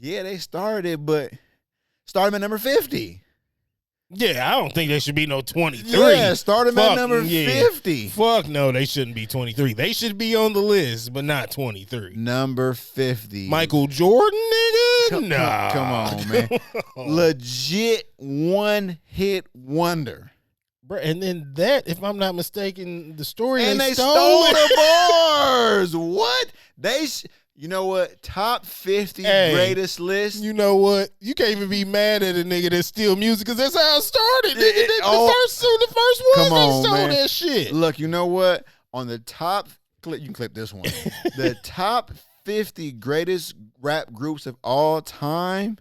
Yeah, they started, but started at number 50. Yeah, I don't think they should be no 23. Yeah, start them at number 50. Fuck no, they shouldn't be 23. They should be on the list, but not 23. Number 50. Michael Jordan, nigga? Nah. Come on, man. Legit one-hit wonder. Bruh, and then that, if I'm not mistaken, the story And they stole it. the bars. What? You know what? Top 50 greatest list. You know what? You can't even be mad at a nigga that steal music because that's how it started. The first one, come on, they stole man. that shit. Look, you know what? On the top clip, you can clip this one. The top 50 greatest rap groups of all time,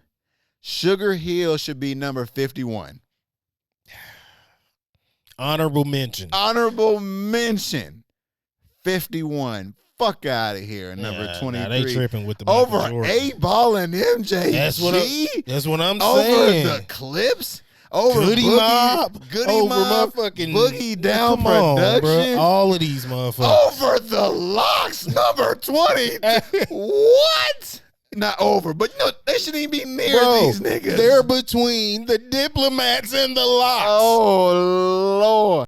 Sugar Hill should be number 51. Honorable mention. 51. Fuck out of here. Number 23. Nah, they tripping with the over Michael Jordan. 8-Ball and MJG. That's what I'm over saying. Over the Clips. Over Goody Mob. Goody Mob. Motherfucking Boogie Down come on, Production. bro. All of these motherfuckers. Over the Locks. Number 20. What? Not over, but no, they shouldn't even be near these niggas. They're between the Diplomats and the Locks. Oh, Lord.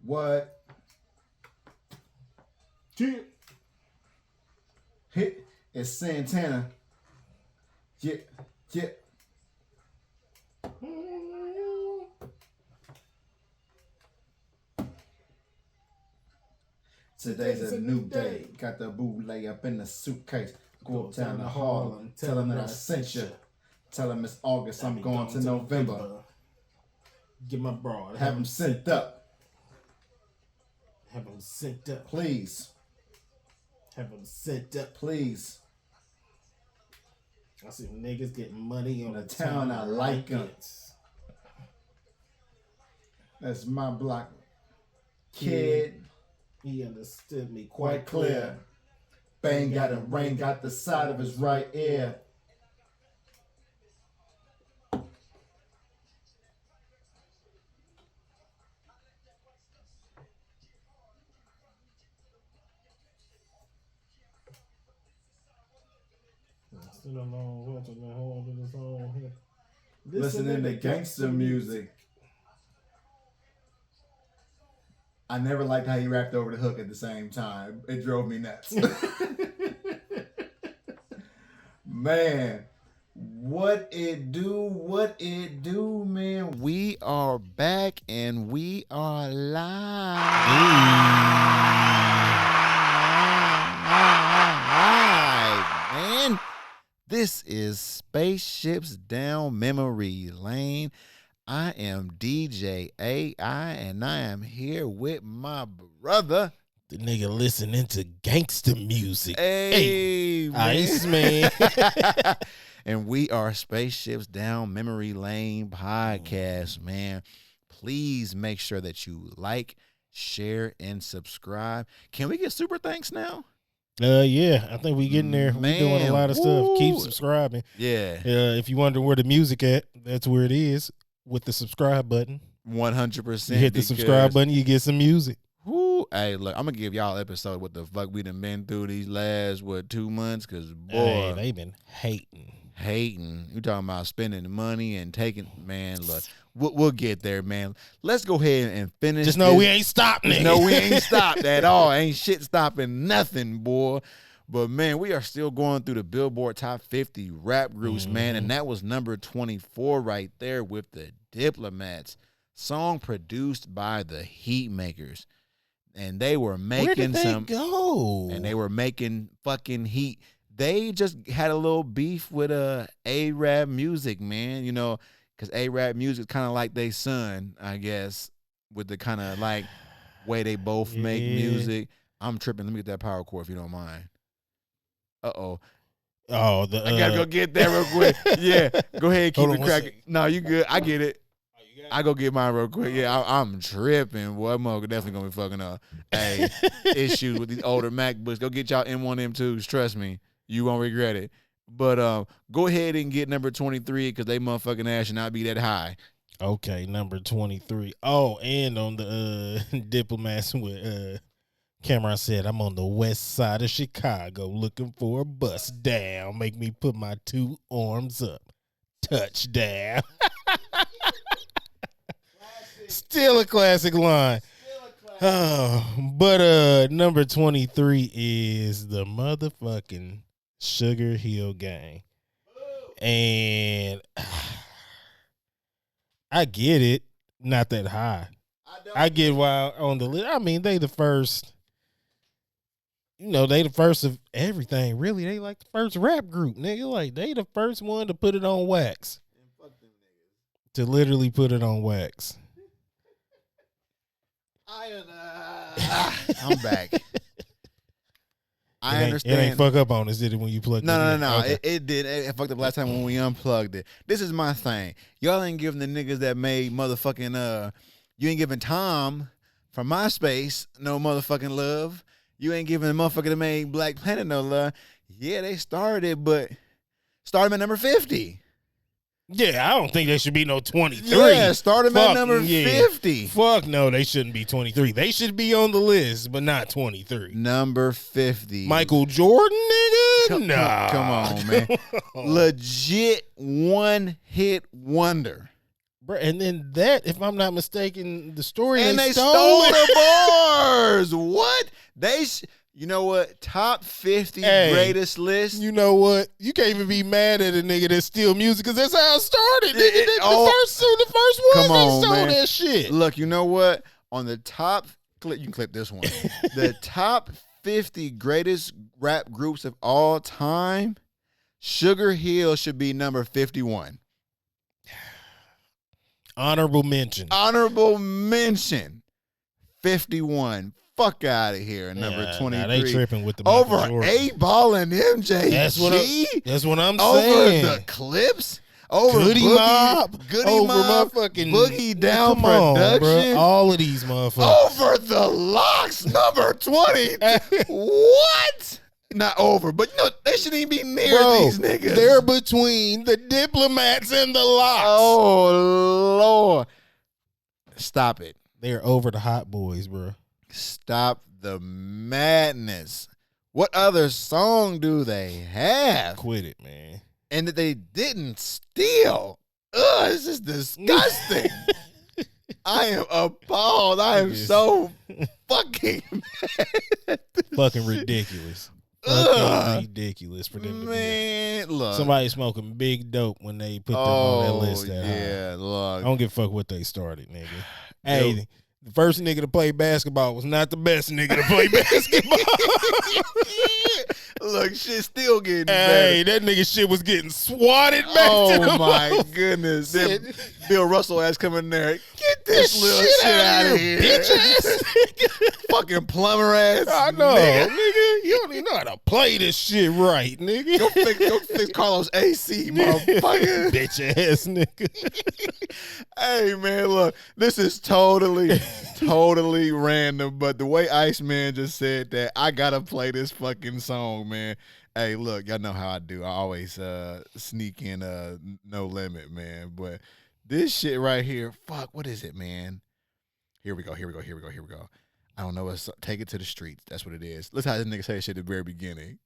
What? Hit. It's Santana. Yeah. Today's a new day. Got the bootleg up in the suitcase. Go uptown to Harlem. Tell him that I sent you. Tell him it's August. I'm going to November. Get my broad. Have him sent up. Have them sent up. Please. Have them sent up. Please. I see niggas getting money on the town. I like them. That's my block. Kid. He understood me Quite clear. Bang got a rain, got the side of his right ear. Listening to gangster music. I never liked how he rapped over the hook at the same time. It drove me nuts. Man, what it do, man. We are back and we are live. Man, this is Spaceships Down Memory Lane. I am DJ AI, and I am here with my brother. The nigga listening to gangster music. Hey, man. Ice Man. And we are Spaceships Down Memory Lane podcast, man. Please make sure that you like, share, and subscribe. Can we get super thanks now? Yeah, I think we getting there. We doing a lot of stuff. Keep subscribing. Yeah. If you wonder where the music at, that's where it is. With the subscribe button. 100%. You hit the subscribe button, you get some music. Woo. Hey, look, I'm going to give y'all an episode what the fuck we done been through these last, 2 months? Because, boy. Hey, they been hating. You talking about spending the money and taking, man, look. We'll get there, man. Let's go ahead and finish. Just know we ain't stopped, nigga. No, we ain't stopped at all. Ain't shit stopping nothing, boy. But, man, we are still going through the Billboard Top 50 rap groups, man. And that was number 24 right there with the Diplomats. Song produced by the Heatmakers. And they were making Where did they go? And they were making fucking heat. they just had a little beef with A-Rap Music, man. You know, because A-Rap Music kind of like they son, I guess, with the kind of like way they both make music. I'm tripping. Let me get that power cord if you don't mind. Uh-oh. Oh, I gotta go get that real quick. Yeah, go ahead, keep it cracking. No, you good. I get it. I go get mine real quick. Yeah, I'm tripping. Boy, motherfucker definitely gonna be fucking up. Hey, issues with these older MacBooks. Go get y'all M1, M2s. Trust me, you won't regret it. But go ahead and get number 23 because they motherfucking ass should not be that high. Okay, number 23. Oh, and on the Diplomats with Cameron said, I'm on the west side of Chicago looking for a bus down. Make me put my 2 arms up. Touchdown. Still a classic line. But number 23 is the motherfucking Sugar Hill Gang. And I get it. Not that high. I get why on the list. I mean, they the first. You know, they the first of everything. Really, they like the first rap group, nigga. Like, they the first one to put it on wax. To literally put it on wax. I'm back. I understand. It ain't fuck up on us, did it, when you plugged it in? No. Okay. It did. It fucked up last time when we unplugged it. This is my thing. Y'all ain't giving the niggas that made motherfucking, you ain't giving Tom from MySpace no motherfucking love. You ain't giving the motherfucker that made Black Planet no love. Yeah, they started, but start them at number 50. Yeah, I don't think they should be no 23. Yeah, start them at number 50. Fuck no, they shouldn't be 23. They should be on the list, but not 23. Number 50. Michael Jordan, nigga? Nah. Come on, man. Legit one-hit wonder. Bro, and then that, if I'm not mistaken, the story and they stole it. the bars. What? You know what? Top 50 greatest list. You know what? You can't even be mad at a nigga that steal music because that's how it started. The first one, they stole that shit. Look, you know what? On the top, you can clip this one. The top 50 greatest rap groups of all time, Sugar Hill should be number 51. Honorable mention. 51. Fuck out of here. Number 23. Nah, they tripping with the over Jordan. 8-Ball and MJ. That's what I'm over saying. Over the Clips. Over Goody Mob. Over motherfucking Boogie Down on, Production. Bro. All of these motherfuckers. Over the Locks. Number 20. What? Not over, but no, they shouldn't even be near these niggas. They're between the Diplomats and the Locks. Oh, Lord. Stop it. They're over the Hot Boys, bro. Stop the madness. What other song do they have? Quit it, man. And that they didn't steal. Ugh, it's just disgusting. I am appalled. I am so fucking mad. Fucking ridiculous. Fucking ridiculous for them to be. Look. Somebody smoking big dope when they put them on that list. Look. I don't give a fuck what they started, nigga. Hey, the first nigga to play basketball was not the best nigga to play basketball. Look, shit still getting better. better. That nigga shit was getting swatted back to the my goodness. Bill Russell ass coming there. Get this little shit out of here. Bitch ass nigga. Fucking plumber ass. I know, nigga. You don't even know how to play this shit right, nigga. Go fix Carlos AC, motherfucker. Bitch ass nigga. Hey, man, look. This is totally random, but the way Iceman just said that, I gotta play this fucking song, man. Hey, look, y'all know how I do. I always sneak in No Limit, man. But this shit right here, fuck, what is it, man? Here we go. I don't know. Take it to the streets. That's what it is. Let's how this nigga say this shit at the very beginning.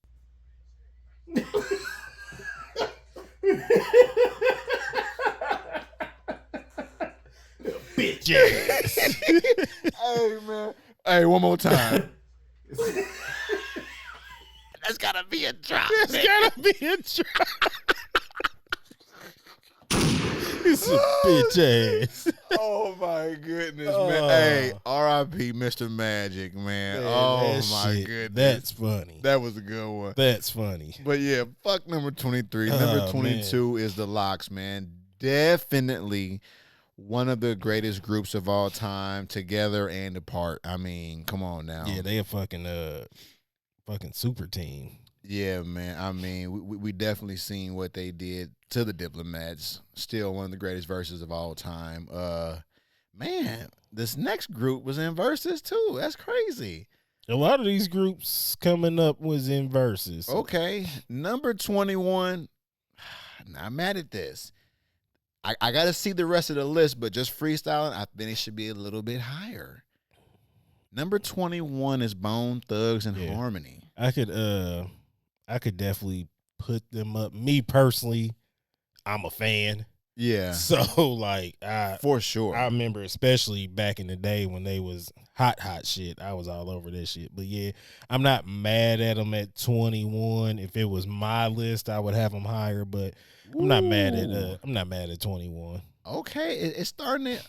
Bitch ass. Hey, man. Hey, one more time. That's gotta be a drop. That's gotta be a drop. It's a bitch ass. Oh my goodness, man. Hey, R.I.P. Mr. Magic, man. Oh my goodness. That's funny. That was a good one. That's funny. But yeah, fuck number 23. Number 22 is the Lox, man. Definitely one of the greatest groups of all time, together and apart. I mean, come on now. Yeah, they a fucking super team. Yeah, man. I mean, we definitely seen what they did to the Diplomats. Still one of the greatest verses of all time. Man, this next group was in verses too. That's crazy. A lot of these groups coming up was in verses. Okay, number 21. Not mad at this. I got to see the rest of the list, but just freestyling, I think it should be a little bit higher. Number 21 is Bone Thugs and Harmony. I could definitely put them up. Me personally, I'm a fan. Yeah. So like, for sure. I remember especially back in the day when they was hot shit. I was all over this shit. But yeah, I'm not mad at them at 21. If it was my list, I would have them higher. But I'm not mad at 21. Okay, it's starting to.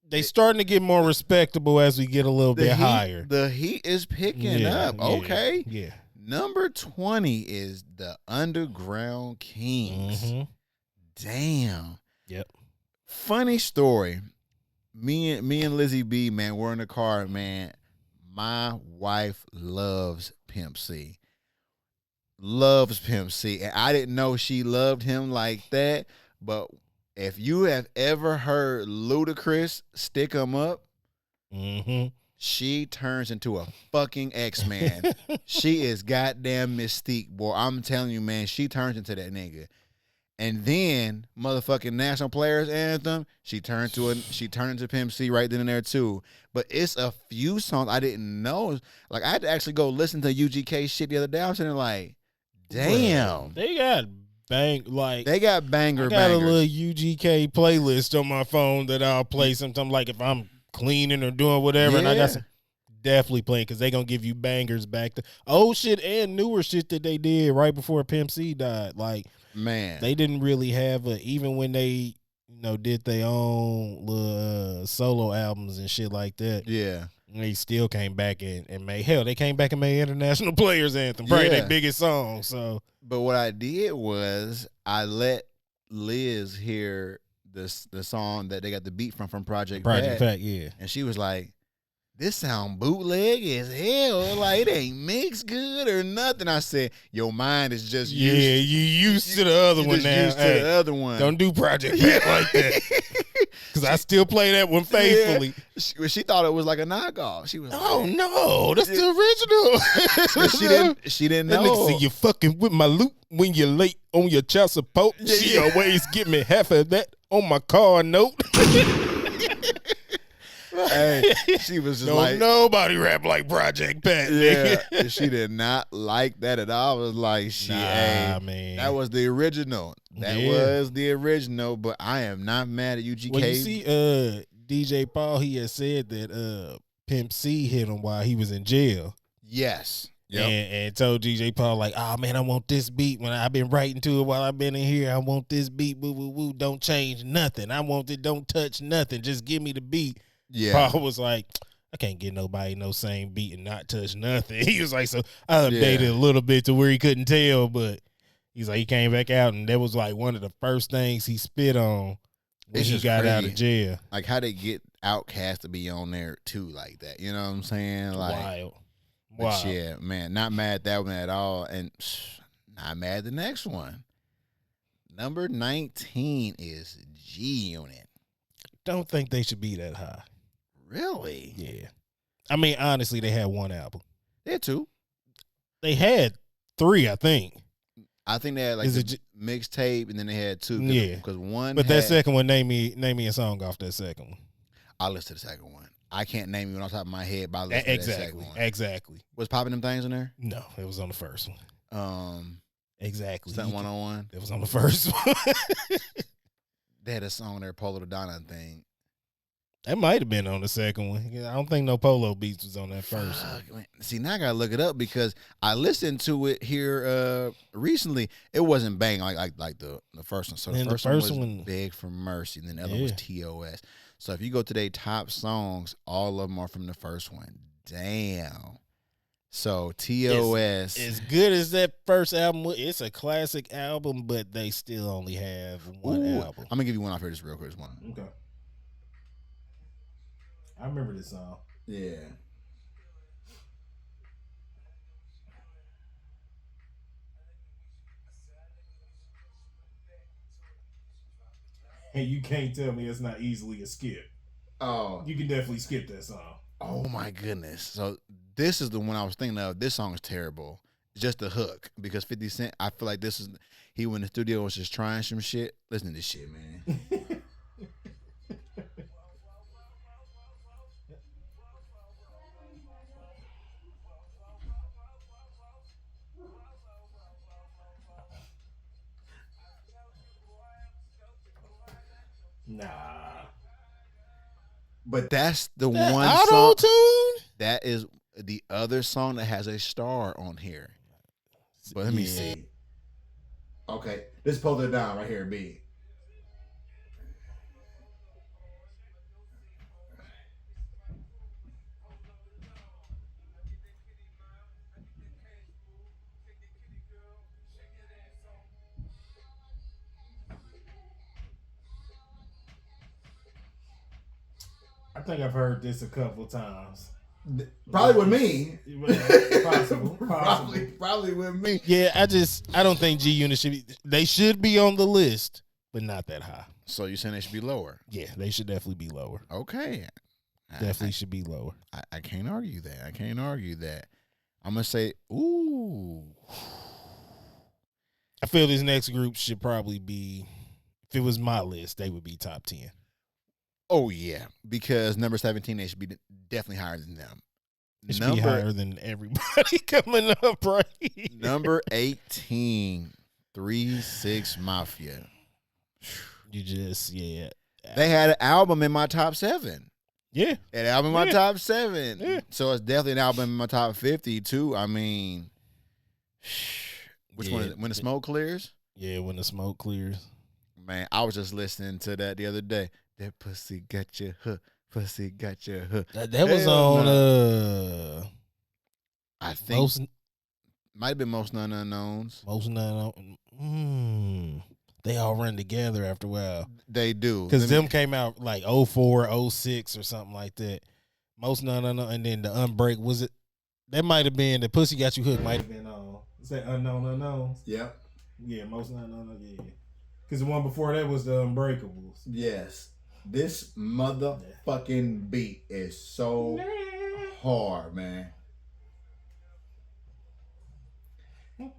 They starting to get more respectable as we get a little bit higher. The heat is picking up. Okay. Yeah. Number 20 is the Underground Kings. Mm-hmm. Damn. Yep. Funny story. Me and Lizzie B, man, we're in the car, man. My wife loves Pimp C. Loves Pimp C. And I didn't know she loved him like that. But if you have ever heard Ludacris stick him up, she turns into a fucking X-Man. She is goddamn Mystique, boy. I'm telling you, man, she turns into that nigga. And then motherfucking National Players Anthem, she turned into Pimp C right then and there too. But it's a few songs I didn't know. Like I had to actually go listen to UGK shit the other day. I'm sitting there like, damn. They got banger bangers. I got a little UGK playlist on my phone that I'll play sometimes, like if I'm cleaning or doing whatever, and I got some definitely playing because they gonna give you bangers back to old shit and newer shit that they did right before Pimp C died. Like, man, they didn't really have even when they did their own little solo albums and shit like that. Yeah. They still came back and made they came back and made International Players Anthem, probably their biggest song. So, but what I did was I let Liz hear the song that they got the beat from Project Pat, yeah, and she was like, "This sound bootleg as hell. Like it ain't mixed good or nothing." I said, "Your mind is just you used to the other one now. Used to the other one. Don't do Project Pat like that." Because I still play that one faithfully. Yeah. She thought it was like a knockoff. She was like, "Oh no, that's the original." She didn't know. That nigga say you fucking with my loot when you're late on your child support. Yeah, she always give me half of that on my car note. Hey, she was just like, nobody rap like Project Pat. Yeah, she did not like that at all. I was like, man, that was the original. That was the original. But I am not mad at UGK. Well, you see, DJ Paul, he had said that Pimp C hit him while he was in jail. Yes. Yep. And told DJ Paul, like, "Oh man, I want this beat. When I've been writing to it while I've been in here, I want this beat. Woo woo woo. Don't change nothing. I want it. Don't touch nothing. Just give me the beat." Yeah. Paul was like, "I can't get nobody no same beat and not touch nothing." He was like, so I updated a little bit to where he couldn't tell, but he's like, he came back out and that was like one of the first things he spit on when he got out of jail. Like how they get Outkast to be on there too, like that. You know what I'm saying? Like, wild. Yeah, man, not mad at that one at all, and not mad at the next one. Number 19 is G-Unit. Don't think they should be that high. Really? Yeah. I mean, honestly, they had one album. They had two. They had three, I think. I think they had like the mixtape, and then they had two. Yeah, because one. But that second one, name me a song off that second one. I'll listen to the second one. I can't name you on top of my head, but I'll listen to that second one. Exactly. Was Popping Them Things in there? No, it was on the first one. Exactly. Something 101. It was on the first one. They had a song there, Polo the Donna thing. That might have been on the second one. I don't think no Polo Beats was on that first one. Man. See, now I gotta look it up because I listened to it here recently. It wasn't bang like the first one. So the first one was Beg for Mercy, and then the other one was TOS. So if you go to their top songs, all of them are from the first one. Damn. So TOS, as good as that first album, it's a classic album, but they still only have one album. I'm gonna give you one off here just real quick. One. Okay. I remember this song. Yeah. Hey, you can't tell me it's not easily a skip. Oh. You can definitely skip that song. Oh my goodness. So this is the one I was thinking of. This song is terrible. Just the hook. Because 50 Cent, I feel like this is he went in the studio was just trying some shit. Listen to this shit, man. Nah. But that's the that one auto-tune? That is the other song that has a star on here. But let me see. Okay, let's pull it down right here, B. I think I've heard this a couple times. Probably with me. Possible. Probably with me. Yeah, I don't think G Unit should be. They should be on the list, but not that high. So you're saying they should be lower? Yeah, they should definitely be lower. Okay. Definitely should be lower. I can't argue that. I'm gonna say, ooh. I feel this next group should probably be. If it was my list, they would be top 10. Oh yeah, because number 17, they should be definitely higher than them. It should be higher than everybody coming up, right? Number 18, 3-6 Mafia. You just They had an album in my top 7. Yeah, an album in my top 7. Yeah. So it's definitely an album in my top 50 too. I mean, which one? When the Smoke Clears? Yeah, when the smoke clears. Man, I was just listening to that the other day. That pussy got your hook. Pussy got your hook. That was on. I think might have been Most None Unknowns. Most None. They all run together after a while. They do. Because them came out like 04, 06 or something like that. Most None Unknown. And then the Unbreak, was it? That might have been, the Pussy Got You Hooked might have been on. Is that Unknown Unknowns? Yep. Yeah, Most None Unknown. Yeah. Because the one before that was the Unbreakables. Yes. This motherfucking beat is so hard, man.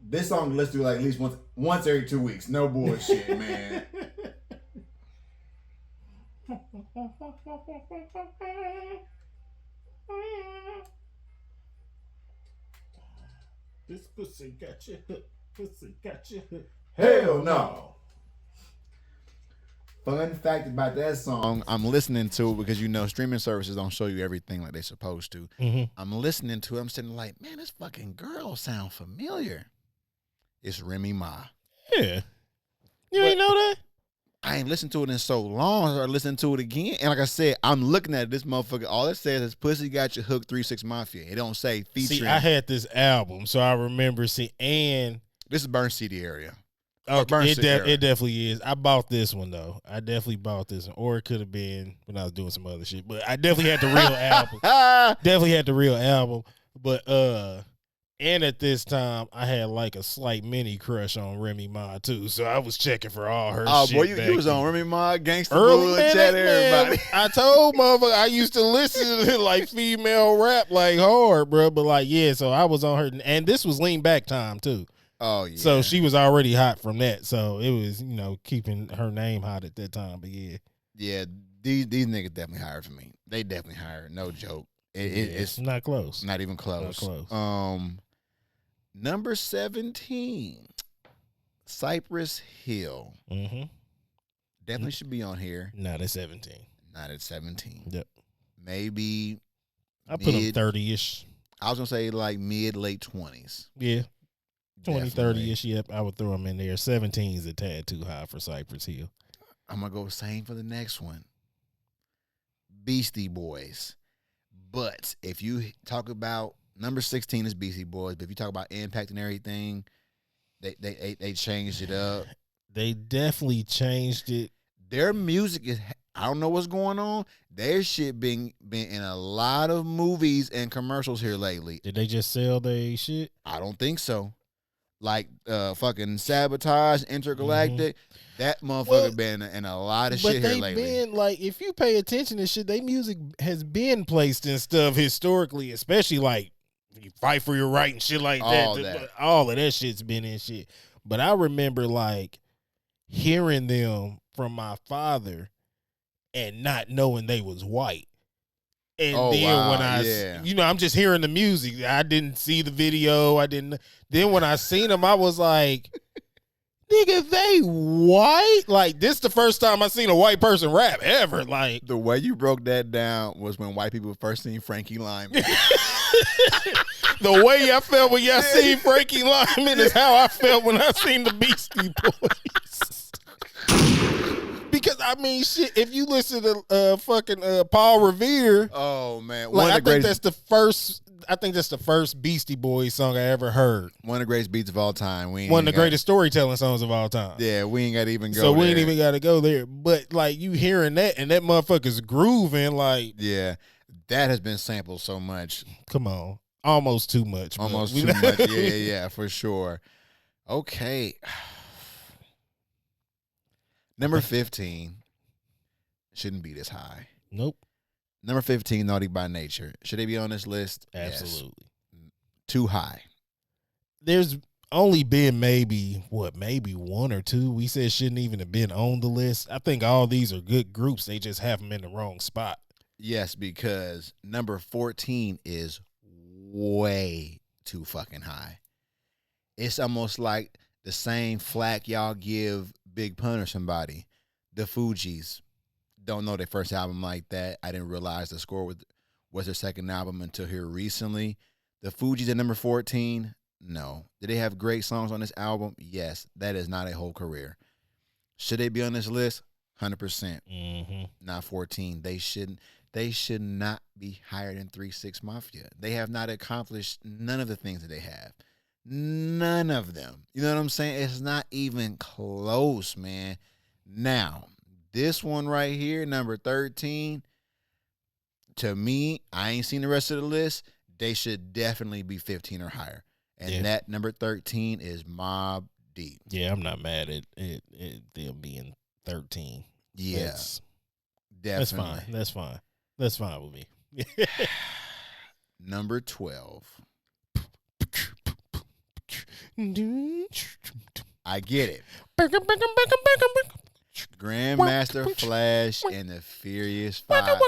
This song let's do like at least once every 2 weeks. No bullshit, man. This pussy got you hooked. Pussy got you hooked. Hell no. Fun fact about that song, I'm listening to it because streaming services don't show you everything like they're supposed to. Mm-hmm. I'm listening to it. I'm sitting like, man, this fucking girl sound familiar. It's Remy Ma. Yeah. You ain't know that? I ain't listened to it in so long. I listened to it again. And like I said, I'm looking at this motherfucker. All it says is Pussy Got Your Hook 3-6 Mafia. It don't say featuring. See, I had this album, so I remember seeing, and this is Burn City area. Oh, it definitely is. I bought this one though. I definitely bought this one, or it could have been when I was doing some other shit. But I definitely had the real album. Definitely had the real album. But and at this time, I had like a slight mini crush on Remy Ma too. So I was checking for all her. Oh shit boy, you was on Remy Ma, Gangsta early Bull, chat everybody. I told motherfucker I used to listen to like female rap like hard, bro. But like so I was on her, and this was lean back time too. Oh yeah. So she was already hot from that. So it was, keeping her name hot at that time. But yeah. Yeah, these niggas definitely hired for me. They definitely hired. No joke. It's not close. Not even close. Not close. Number 17, Cypress Hill. Mm-hmm. Definitely should be on here. Not at 17. Not at 17. Yep. Maybe I put him 30-ish. I was going to say like mid, late 20s. Yeah. 20, Definitely. 30-ish. Yep. I would throw him in there. 17 is a tad too high for Cypress Hill. I'm going to go same for the next one. Beastie Boys. But if you talk about number 16 is Beastie Boys, but if you talk about impact and everything, they changed it up. They definitely changed it. Their music is, I don't know what's going on. Their shit been in a lot of movies and commercials here lately. Did they just sell their shit? I don't think so. Like fucking Sabotage, Intergalactic. That motherfucker been in a lot of shit here lately. But they been, like, if you pay attention to shit, they music has been placed in stuff historically, especially like you Fight for Your Right and shit like that. All of that shit's been in shit. But I remember like hearing them from my father and not knowing they was white. And when I'm just hearing the music. I didn't see the video. Then when I seen them, I was like, nigga, they white? Like, this the first time I seen a white person rap ever. Like, the way you broke that down was when white people first seen Frankie Lyman. The way I felt when y'all seen Frankie Lyman is how I felt when I seen the Beastie Boys. Because I mean, shit. If you listen to fucking Paul Revere, oh man, like I think that's the first. I think that's the first Beastie Boys song I ever heard. One of the greatest beats of all time. One of the greatest storytelling songs of all time. Yeah, we ain't got to even go. So we ain't even got to go there. But like you hearing that and that motherfucker's grooving, like yeah, that has been sampled so much. Come on, almost too much. Almost too much. Yeah, for sure. Okay. Number 15 shouldn't be this high. Nope. Number 15, Naughty by Nature. Should they be on this list? Absolutely. Yes. Too high. There's only been maybe one or two we said shouldn't even have been on the list. I think all these are good groups. They just have them in the wrong spot. Yes, because number 14 is way too fucking high. It's almost like the same flack y'all give Big Pun or somebody. The Fugees. Don't know their first album like that. I didn't realize The Score was their second album until here recently. The Fugees at number 14, no. Did they have great songs on this album? Yes. That is not a whole career. Should they be on this list? 100%. Mm-hmm. Not 14. They should not be higher than 3 6 Mafia. They have not accomplished none of the things that they have. None of them. You know what I'm saying? It's not even close, man. Now, this one right here, number 13, to me, I ain't seen the rest of the list. They should definitely be 15 or higher. And that number 13 is Mobb Deep. Yeah, I'm not mad at them being 13. Yeah. Definitely. That's fine. That's fine with me. Number 12. I get it. Grandmaster Flash and the Furious Five.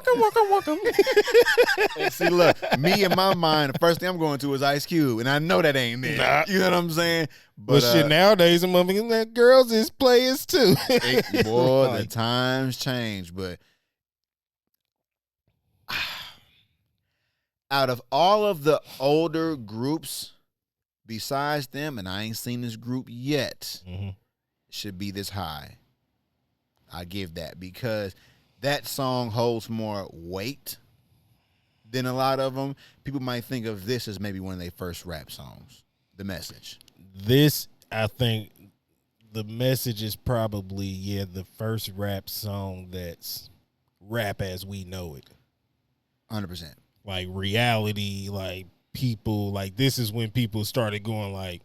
And see, look, me in my mind, the first thing I'm going to is Ice Cube, and I know that ain't it. Nah. You know what I'm saying? But shit, nowadays, I'm thinking that girls is players too. Boy, the times change, but out of all of the older groups, besides them, and I ain't seen this group yet, should be this high. I give that because that song holds more weight than a lot of them. People might think of this as maybe one of their first rap songs, The Message. This, I think, The Message is probably, the first rap song that's rap as we know it. 100%. Like reality, like people, like this is when people started going like,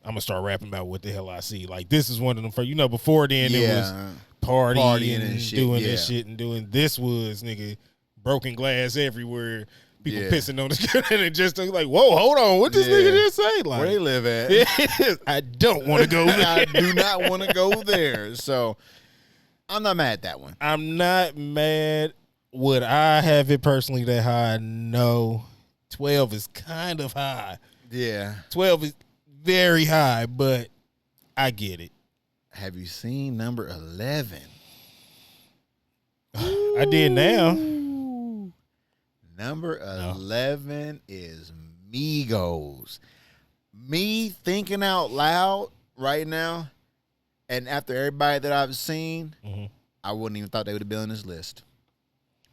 I'm going to start rapping about what the hell I see. Like this is one of them, before then it was partying and shit, doing this shit and doing this was, nigga, broken glass everywhere. People pissing on the screen and just like, whoa, hold on. What this nigga just say? Like, where they live at? I don't want to go there. I do not want to go there. So I'm not mad at that one. I'm not mad. Would I have it personally that high? No. 12 is kind of high. Yeah. 12 is very high, but I get it. Have you seen number 11? I I did now. Number 11 is Migos. Me thinking out loud right now, and after everybody that I've seen, I wouldn't even thought they would have been on this list.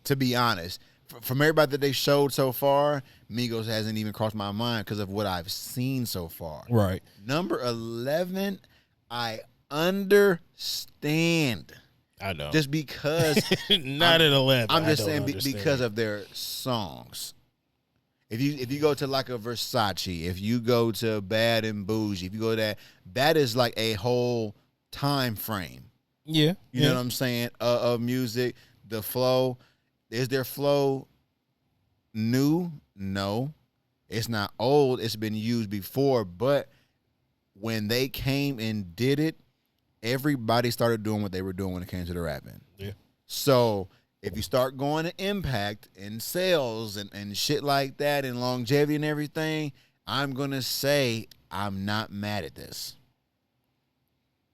To be honest, from everybody that they showed so far, Migos hasn't even crossed my mind because of what I've seen so far. Right. Number 11, I understand. I know. Just because. Not at 11. I'm just saying because of their songs. If you go to like a Versace, if you go to Bad and Bougie, if you go to that is like a whole time frame. Yeah. You know what I'm saying? Of music, the flow. Is their flow new? No. It's not old. It's been used before. But when they came and did it, everybody started doing what they were doing when it came to the rapping. Yeah. So if you start going to impact and sales and shit like that and longevity and everything, I'm going to say I'm not mad at this.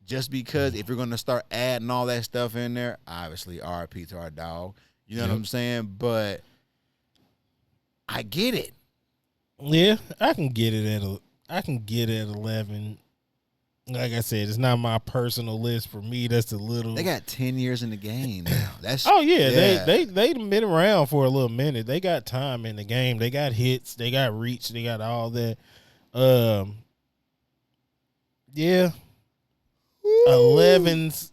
Just because if you're going to start adding all that stuff in there, obviously RP to our dog. You know what I'm saying? But I get it. Yeah, I can get it at 11. Like I said, it's not my personal list. For me, that's a little. They got 10 years in the game now. That's they been around for a little minute. They got time in the game. They got hits. They got reach. They got all that. Yeah. 11's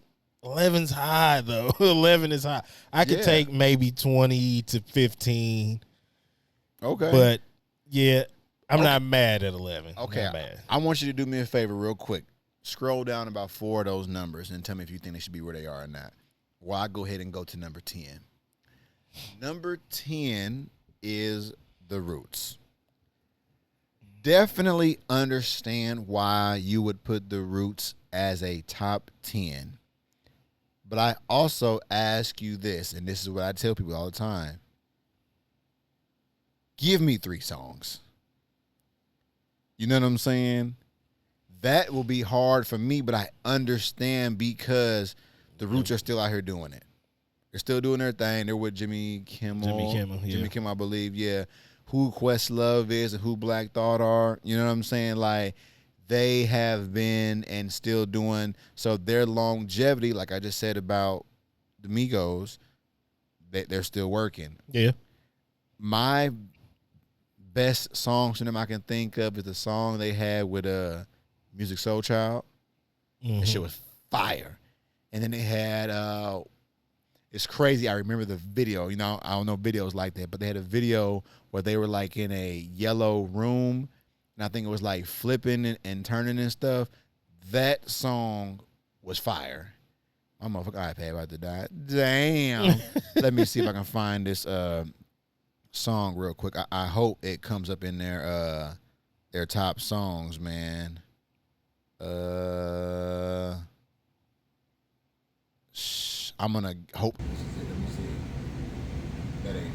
high though. 11 is high. I could take maybe 20 to 15. Okay. But yeah, I'm not mad at 11. Okay. I want you to do me a favor real quick. Scroll down about 4 of those numbers and tell me if you think they should be where they are or not. Well, I go ahead and go to number 10. Number 10 is The Roots. Definitely understand why you would put The Roots as a top 10. But I also ask you this, and this is what I tell people all the time. Give me 3 songs. You know what I'm saying? That will be hard for me, but I understand because the Roots are still out here doing it. They're still doing their thing. They're with Jimmy Kimmel. Jimmy Kimmel, I believe, yeah. Who Questlove is and who Black Thought are. You know what I'm saying? Like, they have been and still doing. So their longevity, like I just said about the Migos, they're still working. Yeah. My best songs from them I can think of is the song they had with Music Soul Child. That shit was fire. And then they had it's crazy. I remember the video. You know, I don't know videos like that, but they had a video where they were like in a yellow room, and I think it was like flipping and turning and stuff. That song was fire. My motherfucking iPad about to die. Damn. Let me see if I can find this song real quick. I hope it comes up in their top songs, man. I'm gonna hope. Let me see. That ain't it.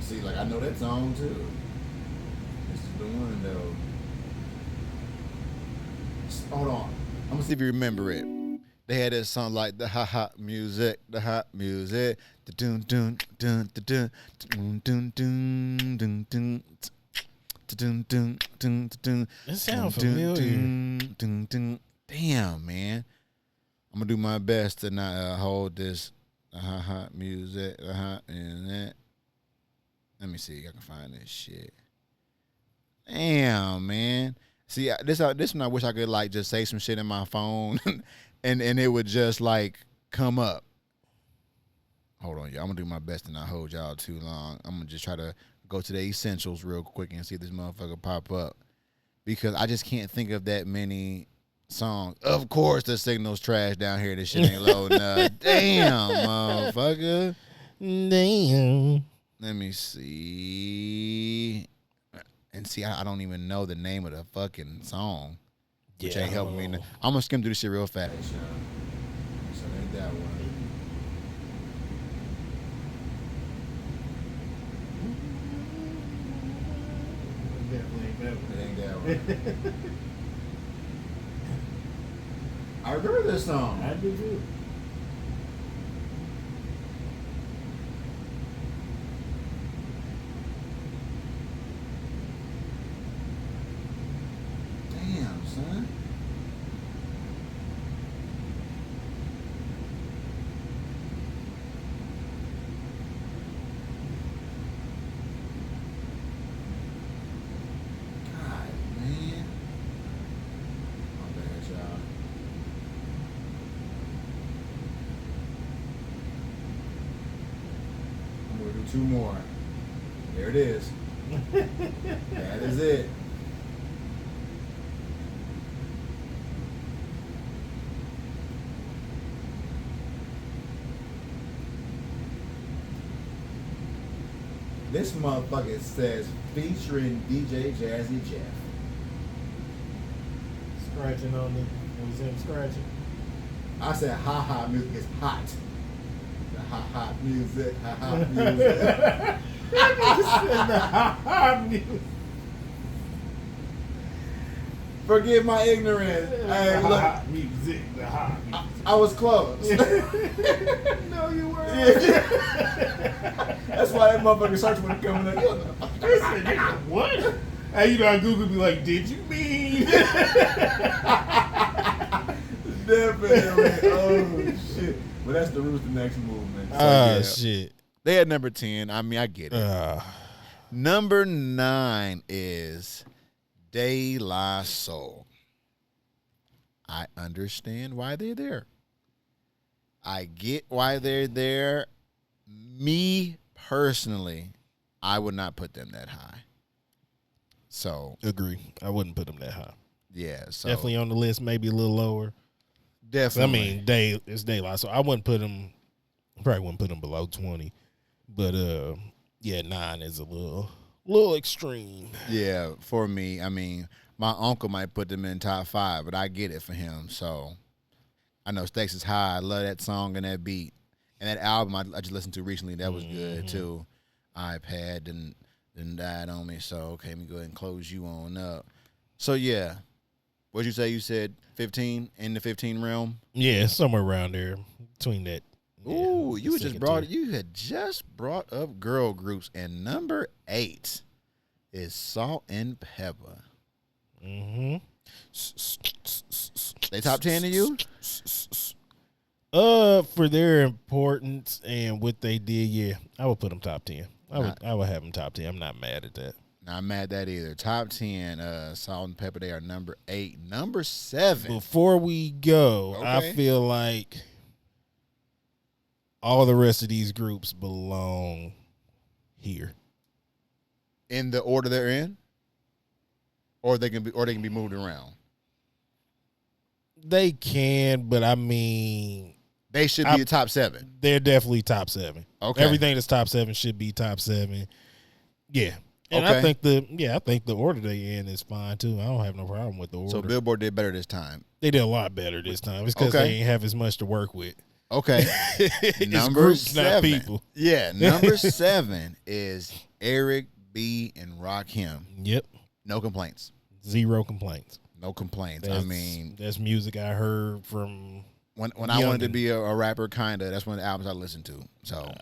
See, like I know that song too. This is the one though. Hold on. I'm gonna see if you remember it. They had this song like the hot music, the hot music, the dun dun dun dun dun dun dun dun dun. It sounds familiar. Damn, man. I'm gonna do my best to not hold this hot music, hot music. Let me see if I can find this shit. Damn, man. See, this one I wish I could like just say some shit in my phone and it would just like come up. Hold on, y'all. I'm gonna do my best to not hold y'all too long. I'm gonna just try to go to the essentials real quick and see if this motherfucker pop up. Because I just can't think of that many songs. Of course the signal's trash down here. This shit ain't loading up. Damn, motherfucker. Damn. Let me see. And see, I don't even know the name of the fucking song. Which ain't helping me. I'm gonna skim through this shit real fast. So ain't that one. It ain't that one. I remember this song. I do too. Damn, son. God, man. My bad, y'all. I'm gonna do two more. There it is. That is it. This motherfucker says featuring DJ Jazzy Jeff. Scratching on the. Was him scratching? I said ha ha music is hot. The ha ha music, ha ha music. Forgive my ignorance. Hey, The look, hot music. The hot music. I was close. No, you weren't. That's why that motherfucker search when it coming up. I said, nigga, what? Hey, you know, on Google be like, did you mean? Definitely. Oh shit. But that's the Rooster next movement. So, yeah. Shit. They had number 10. I mean, I get it. Number 9 is De La Soul. I understand why they're there. I get why they're there. Me personally, I would not put them that high. So Agree. I wouldn't put them that high. yeah, so Definitely on the list, maybe a little lower. definitely. I mean, it's daylight, so I wouldn't put them. Probably wouldn't put them below 20. But yeah, 9 is a little extreme. Yeah, for me, I mean, my uncle might put them in top 5, but I get it for him. So I know Stakes is High. I love that song and that beat. And that album I just listened to recently, that was good too. iPad didn't died on me. So okay, let me go ahead and close you on up. So yeah. What'd you say? You said 15 in the 15 realm? Yeah, somewhere around there between that. Ooh, yeah, you second just tier. you had just brought up girl groups, and number 8 is Salt and Pepper. Mm-hmm. They top 10 to you? For their importance and what they did, yeah, I would put them top 10. I would have them top 10. I'm not mad at that. Not mad at that either. Top 10, Salt and Pepper, they are number 8. Number 7. Before we go, Okay. I feel like all the rest of these groups belong here. In the order they're in? Or they can be moved around. They can, but I mean, They should be a top 7. they're definitely top 7. Okay. Everything that's top 7 should be top 7. Yeah. And Okay. I think the order they in is fine too. I don't have no problem with the order. So Billboard did better this time. They did a lot better this time. It's because Okay. they ain't have as much to work with. Okay. It's Number groups, 7. not people. Yeah, number 7 is Eric B and Rakim. Yep. No complaints. 0 complaints. No complaints. That's, I mean, that's music I heard from when I wanted to be a rapper, kinda, that's one of the albums I listened to. So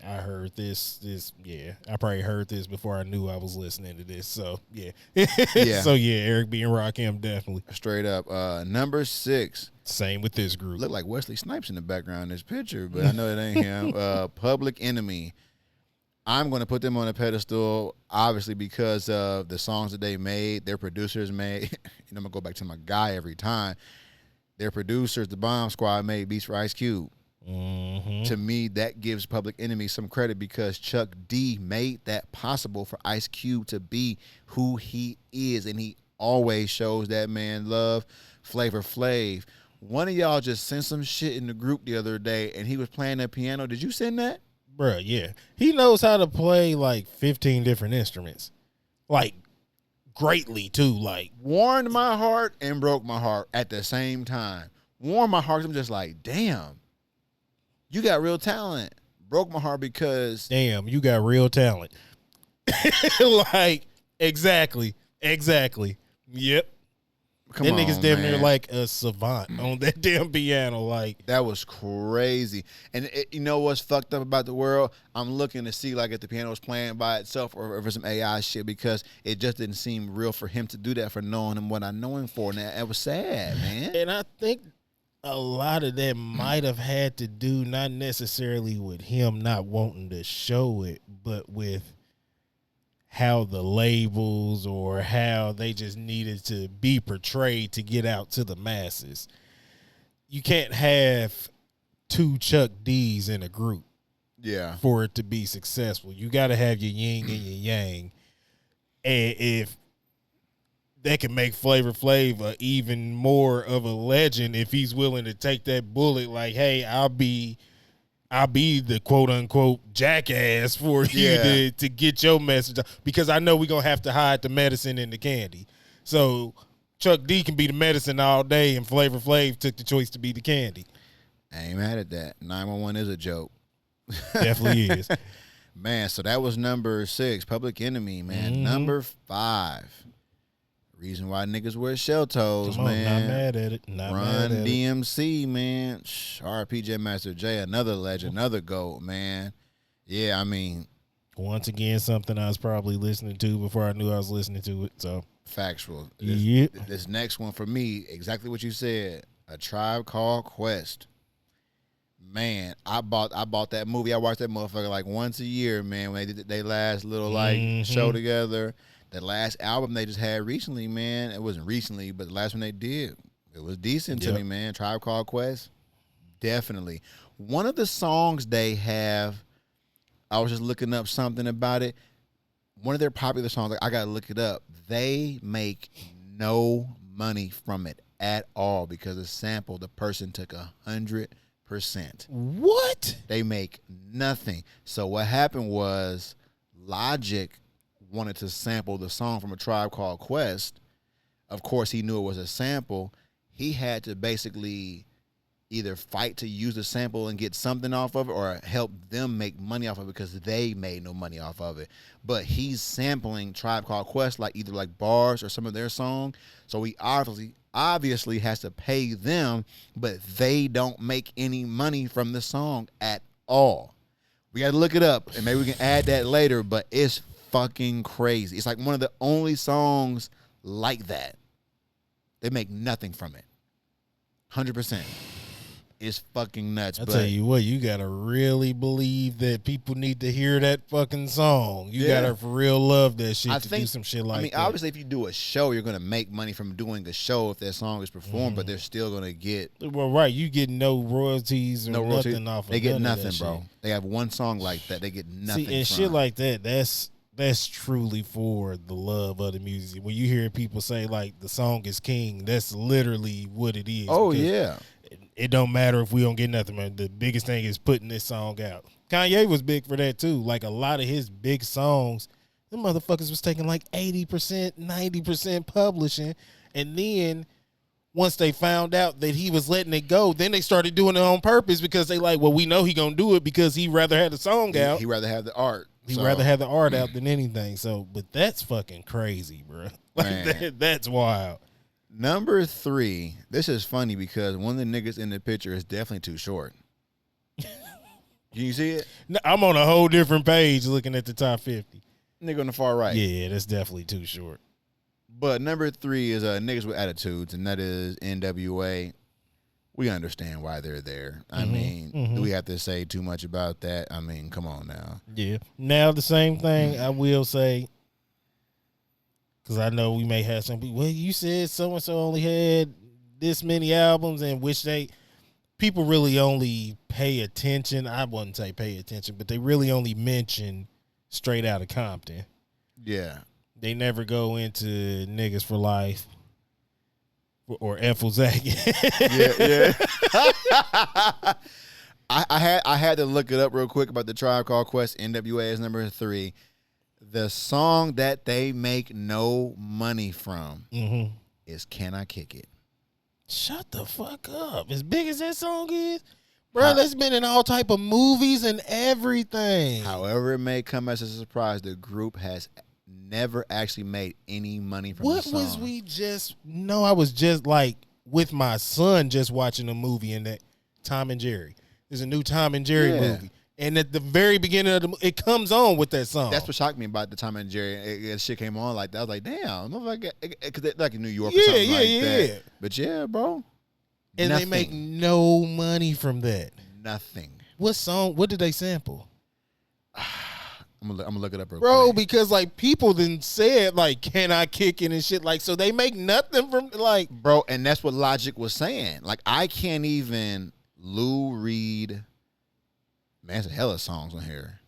I heard this, yeah. I probably heard this before I knew I was listening to this. So, yeah. Yeah. So, yeah, Eric B. and Rakim, definitely. straight up. Number 6. Same with this group. Look like Wesley Snipes in the background in this picture, but I know it ain't him. Public Enemy. I'm going to put them on a pedestal, obviously, because of the songs that they made, their producers made. I'm going to go back to my guy every time. Their producers, the Bomb Squad, made beats for Ice Cube. Mm-hmm. To me, that gives Public Enemy some credit because Chuck D made that possible for Ice Cube to be who he is, and he always shows that man love. Flavor Flav. One of y'all just sent some shit in the group the other day, and he was playing the piano. Did you send that? Bruh, yeah. He knows how to play like 15 different instruments. Like, greatly, too. Like, Warmed my heart and broke my heart at the same time. Warmed my heart, I'm just like, damn, you got real talent. Broke my heart because damn, you got real talent. Like, exactly. Yep. That nigga's damn near like a savant on that damn piano. Like, that was crazy. And you know what's fucked up about the world? I'm looking to see like if the piano was playing by itself or for some AI shit, because it just didn't seem real for him to do that, for knowing him what I know him for. And it was sad, man. And I think a lot of that might have had to do not necessarily with him not wanting to show it, but with how the labels or how they just needed to be portrayed to get out to the masses. You can't have two Chuck D's in a group, for it to be successful. You got to have your yin and your yang. And if that can make Flavor Flav even more of a legend, if he's willing to take that bullet, like, hey, I'll be the quote unquote jackass for you to get your message, because I know we're gonna have to hide the medicine in the candy. So Chuck D can be the medicine all day, and Flavor Flav took the choice to be the candy. I ain't mad at that. 911 is a joke. Definitely is. Man, so that was number 6, Public Enemy, man. Mm-hmm. Number 5. Reason why niggas wear shell toes, man. Not mad at it. Run DMC, man. RPJ Master J, another legend, another GOAT, man. Yeah, I mean, once again, something I was probably listening to before I knew I was listening to it. So factual. Yep. This next one for me, exactly what you said. A Tribe Called Quest. Man, I bought that movie. I watched that motherfucker like once a year, man, when they did their last little like show together. The last album they just had recently, man, it wasn't recently, but the last one they did, it was decent to me, man. Tribe Called Quest, definitely. One of the songs they have, I was just looking up something about it. One of their popular songs, I got to look it up. They make no money from it at all because the sample, the person took 100%. What? They make nothing. So what happened was Logic wanted to sample the song from A Tribe Called Quest. Of course, he knew it was a sample. He had to basically either fight to use the sample and get something off of it, or help them make money off of it because they made no money off of it. But he's sampling Tribe Called Quest, like either like bars or some of their song. So he obviously has to pay them, but they don't make any money from the song at all. We got to look it up, and maybe we can add that later, but it's fucking crazy. It's like one of the only songs like that. They make nothing from it. 100%. It's fucking nuts. I tell you what, you gotta really believe that people need to hear that fucking song. You gotta for real love that shit do some shit like that. I mean, obviously, if you do a show, you're gonna make money from doing a show if that song is performed, but they're still gonna get. Well, right, you get no royalties or nothing off of it. They get nothing, bro. They have one song like that. They get nothing. See, and shit like that, that's truly for the love of the music. When you hear people say like the song is king, that's literally what it is. Oh yeah. It don't matter if we don't get nothing, man. The biggest thing is putting this song out. Kanye was big for that too. Like a lot of his big songs, the motherfuckers was taking like 80%, 90% publishing. And then once they found out that he was letting it go, then they started doing it on purpose because they like, well, we know he gonna do it because he rather had the song out. He rather have the art. He'd rather have the art out than anything. So, but that's fucking crazy, bro. Like that's wild. Number 3, this is funny because one of the niggas in the picture is definitely too short. Can you see it? No, I'm on a whole different page looking at the top 50. Nigga on the far right. Yeah, that's definitely too short. But number 3 is niggas with attitudes, and that is NWA. We understand why they're there. I mean, do we have to say too much about that? I mean, come on now. Yeah. Now, the same thing I will say, because I know we may have some people, well, you said so-and-so only had this many albums, and which people really only pay attention. I wouldn't say pay attention, but they really only mention Straight Outta Compton. Yeah. They never go into Niggas for Life or Effelzak. Yeah. I had to look it up real quick about the Tribe Called Quest. NWA is number 3. The song that they make no money from is Can I Kick It? Shut the fuck up. As big as that song is, bro, that's been in all type of movies and everything. However it may come as a surprise, the group has never actually made any money from What the song. was we just? No, I was just like with my son just watching a movie in that Tom and Jerry. There's a new Tom and Jerry movie, and at the very beginning of it comes on with that song. That's what shocked me about the Tom and Jerry. Shit came on like that. I was like, damn, because like in New York or something like that. But yeah, bro. And nothing. They make no money from that. Nothing. What song? What did they sample? I'm gonna look it up real Bro, quick. because like people then said like, can I kick it and shit, like, so they make nothing from like, bro, and that's what Logic was saying. Like, I can't even Lou Reed. Man, there's a hell of songs on here.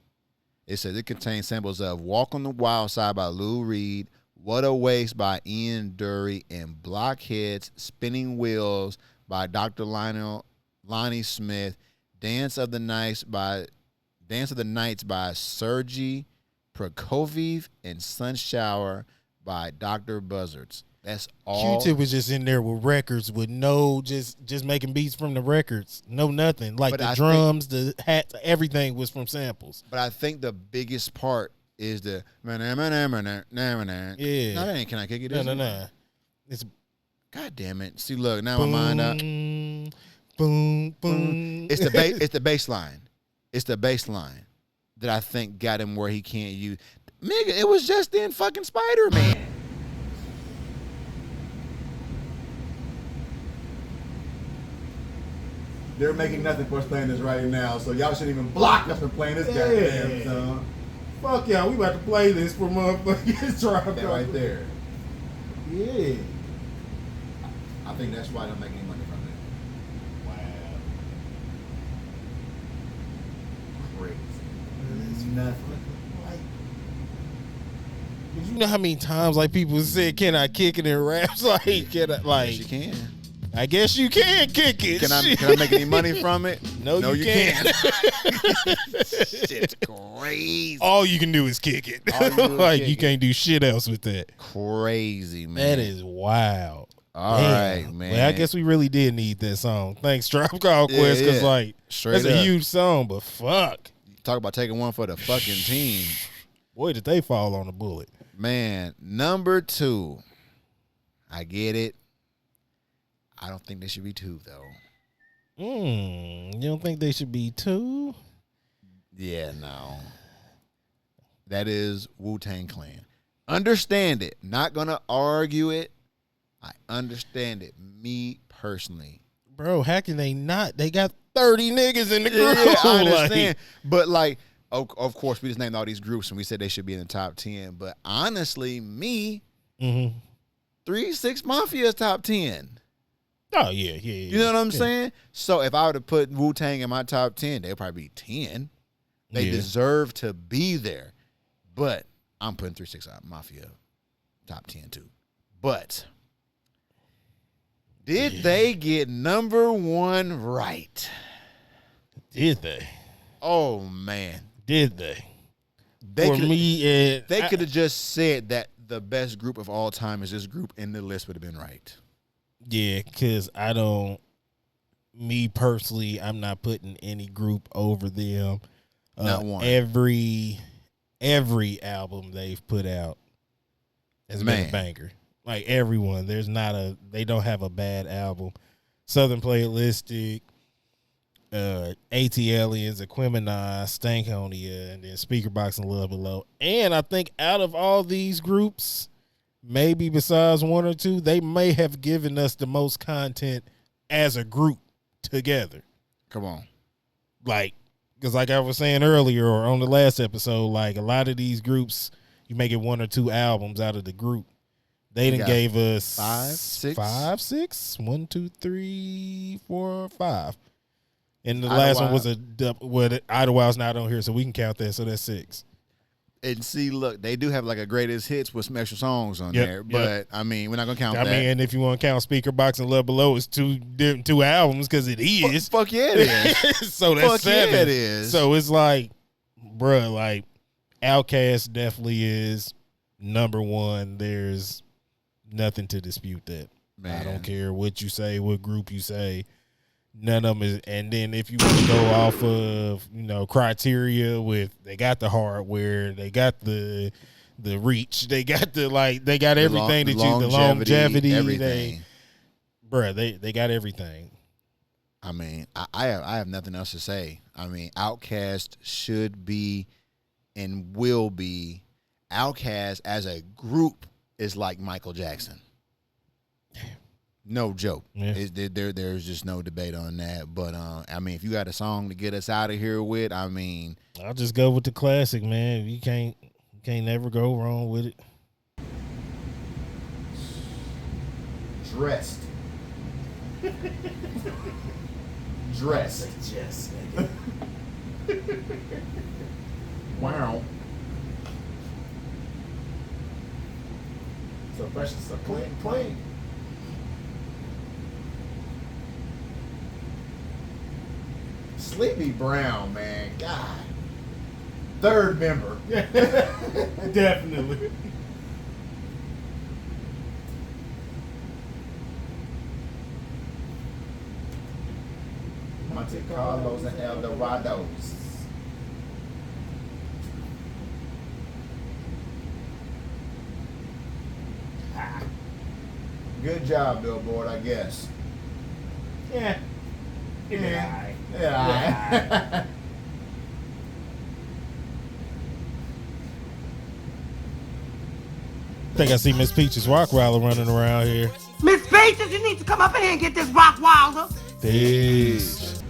It says it contains samples of "Walk on the Wild Side" by Lou Reed, "What a Waste" by Ian Dury, and "Blockheads," "Spinning Wheels" by Dr. Lonnie Smith, "Dance of the Nights" by Sergei Prokofiev, and "Sun Shower" by Dr. Buzzards. That's all. Q-Tip was just in there with records with no, just making beats from the records, no nothing. Like the drums, the hats, everything was from samples. But I think the biggest part is the yeah. No, that ain't Can I Kick It? No. It's God damn it. See, look, now my mind out. Boom, boom. It's the bass line. It's the bass line that I think got him where he can't use. Nigga, it was just in fucking Spider-Man. They're making nothing for us playing this right now, so y'all shouldn't even block us from playing this goddamn song. Fuck y'all, we about to play this for motherfuckers. That right there. Yeah. I think that's why I don't make any money from it. Wow. Crazy. It's nothing. You know how many times like people said, "Can I kick it?" in raps? Like, can I, like? Yes, you can. I guess you can kick it. Can I make any money from it? No, you can't. Shit's crazy. All you can do is kick it. Like you can't do shit else with that. Crazy, man. That is wild. All right, man. Well, I guess we really did need that song. Thanks, Tribe Called Quest, because like straight that's a huge song. But fuck, talk about taking one for the fucking team. Boy, did they fall on the bullet. Man, number 2. I get it. I don't think they should be 2 though. You don't think they should be 2? Yeah, no. That is Wu-Tang Clan. Understand it. Not gonna argue it. I understand it. Me personally. Bro, how can they not? They got 30 niggas in the group. Yeah, I understand. But like, of course, we just named all these groups and we said they should be in the top 10. But honestly, me, 3 6 Mafia is top 10. Oh, yeah. You know what I'm saying? So if I were to put Wu-Tang in my top 10, they'd probably be 10. They deserve to be there. But I'm putting 3 6 Mafia top 10 too. But did they get number 1 right? Did they? Oh, man. Did they? They could have just said that the best group of all time is this group, and the list would have been right. Yeah, because me personally, I'm not putting any group over them. Not one. Every album they've put out has been a banger. Like everyone, they don't have a bad album. Southern Playalistic, AT Aliens, Aquemini, Stankonia, and then Speakerbox and Love Below. And I think out of all these groups, maybe besides 1 or 2, they may have given us the most content as a group together. Come on. Like, because like I was saying earlier or on the last episode, like a lot of these groups, you make it 1 or 2 albums out of the group. They done gave us 5, 6? 5, 6? 1, 2, 3, 4, 5. And the last one was Idlewild's not on here, so we can count that. So that's 6. And see, look, they do have like a greatest hits with some extra songs on there, but I mean, we're not gonna count that. I mean, and if you want to count Speakerbox and Love Below, it's 2 albums because it is. Fuck yeah, it is. So that's 7. Yeah, it is. So it's like, bruh, like Outkast definitely is number 1. There's nothing to dispute that. Man. I don't care what you say, what group you say. None of them is. And then if you want to go off of, criteria with, they got the hardware, they got the the reach. They got they got everything the longevity, everything. They got everything. I mean, I have nothing else to say. I mean, Outkast should be and will be. Outkast as a group is like Michael Jackson. No joke. Yeah. There's just no debate on that. But I mean, if you got a song to get us out of here with, I mean, I'll just go with the classic, man. You can't never go wrong with it. Dressed. Dressed. Yes. Wow. So fresh, so clean. Sleepy Brown, man. God. Third member. Definitely. Monte Carlos and Eldorados. Good job, Billboard, I guess. Yeah. Yeah. I think I see Miss Peaches Rockwilder running around here. Miss Peaches, you need to come up in here and get this Rockwilder. Peace.